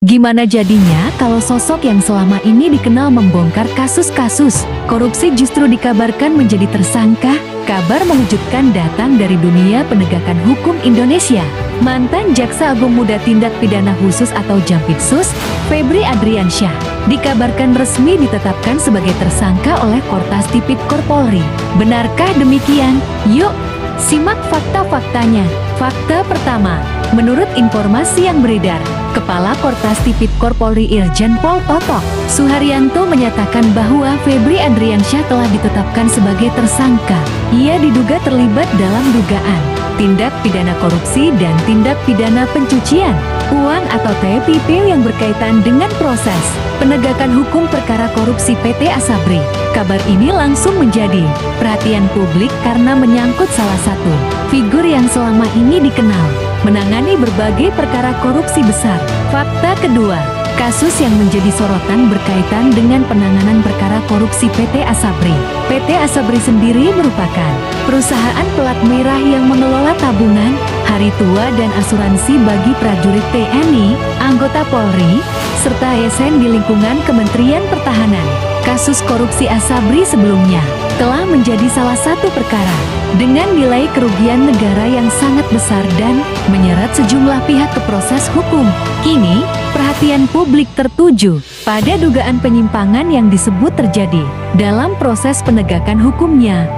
Gimana jadinya kalau sosok yang selama ini dikenal membongkar kasus-kasus korupsi justru dikabarkan menjadi tersangka? Kabar mengejutkan datang dari dunia penegakan hukum Indonesia. Mantan Jaksa Agung Muda Tindak Pidana Khusus atau Jampitsus, Febri Adriansyah, dikabarkan resmi ditetapkan sebagai tersangka oleh Kortas Tipikor Polri. Benarkah demikian? Yuk, simak fakta-faktanya. Fakta pertama, menurut informasi yang beredar, Kepala Kortas Tipikor Polri Irjen Pol Totok Suharyanto menyatakan bahwa Febri Adriansyah telah ditetapkan sebagai tersangka. Ia diduga terlibat dalam dugaan tindak pidana korupsi dan tindak pidana pencucian uang atau TPP yang berkaitan dengan proses penegakan hukum perkara korupsi PT Asabri. Kabar ini langsung menjadi perhatian publik karena menyangkut salah satu figur yang selama ini dikenal menangani berbagai perkara korupsi besar. Fakta kedua, kasus yang menjadi sorotan berkaitan dengan penanganan perkara korupsi PT Asabri. PT Asabri sendiri merupakan perusahaan pelat merah yang mengelola tabungan, hari tua dan asuransi bagi prajurit TNI, anggota Polri, serta ASN di lingkungan Kementerian Pertahanan. Kasus korupsi Asabri sebelumnya telah menjadi salah satu perkara dengan nilai kerugian negara yang sangat besar dan menyeret sejumlah pihak ke proses hukum. Kini, perhatian publik tertuju pada dugaan penyimpangan yang disebut terjadi dalam proses penegakan hukumnya.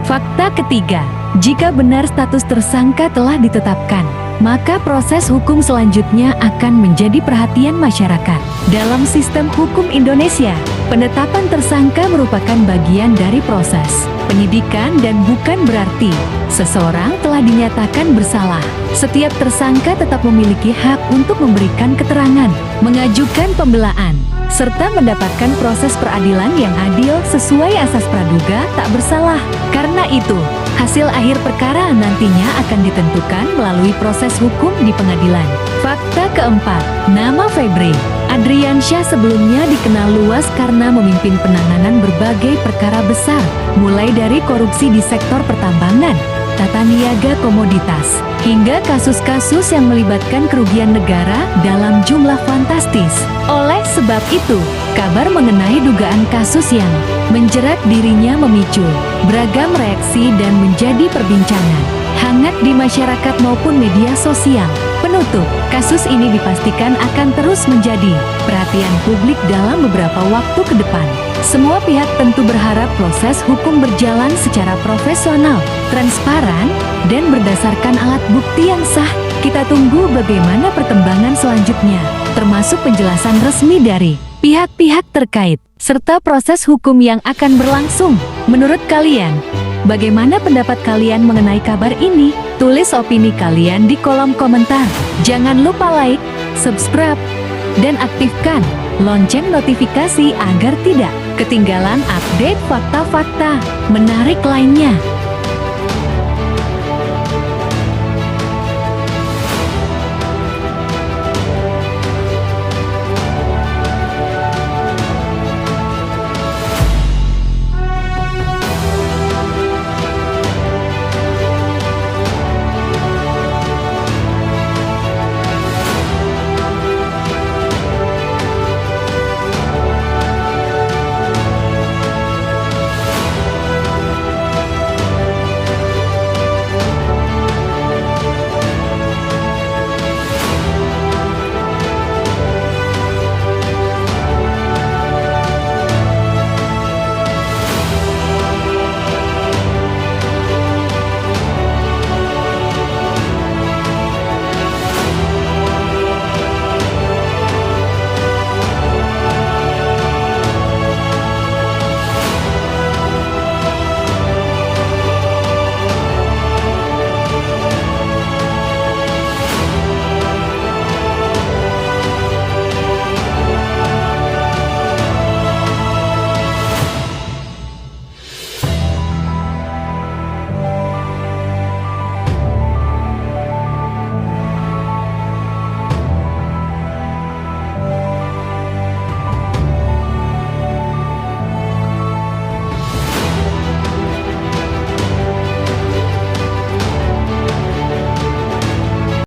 Fakta ketiga, jika benar status tersangka telah ditetapkan, maka proses hukum selanjutnya akan menjadi perhatian masyarakat. Dalam sistem hukum Indonesia, penetapan tersangka merupakan bagian dari proses penyidikan dan bukan berarti seseorang telah dinyatakan bersalah. Setiap tersangka tetap memiliki hak untuk memberikan keterangan, mengajukan pembelaan, serta mendapatkan proses peradilan yang adil sesuai asas praduga tak bersalah. Karena itu, hasil akhir perkara nantinya akan ditentukan melalui proses hukum di pengadilan. Fakta keempat, nama Febri Adriansyah sebelumnya dikenal luas karena memimpin penanganan berbagai perkara besar, mulai dari korupsi di sektor pertambangan, tata niaga komoditas, hingga kasus-kasus yang melibatkan kerugian negara dalam jumlah fantastis. Oleh sebab itu, kabar mengenai dugaan kasus yang menjerat dirinya memicu beragam reaksi dan menjadi perbincangan hangat di masyarakat maupun media sosial. Penutup, kasus ini dipastikan akan terus menjadi perhatian publik dalam beberapa waktu ke depan. Semua pihak tentu berharap proses hukum berjalan secara profesional, transparan, dan berdasarkan alat bukti yang sah. Kita tunggu bagaimana perkembangan selanjutnya, termasuk penjelasan resmi dari pihak-pihak terkait, serta proses hukum yang akan berlangsung. Menurut kalian, bagaimana pendapat kalian mengenai kabar ini? Tulis opini kalian di kolom komentar. Jangan lupa like, subscribe, dan aktifkan lonceng notifikasi agar tidak ketinggalan update fakta-fakta menarik lainnya.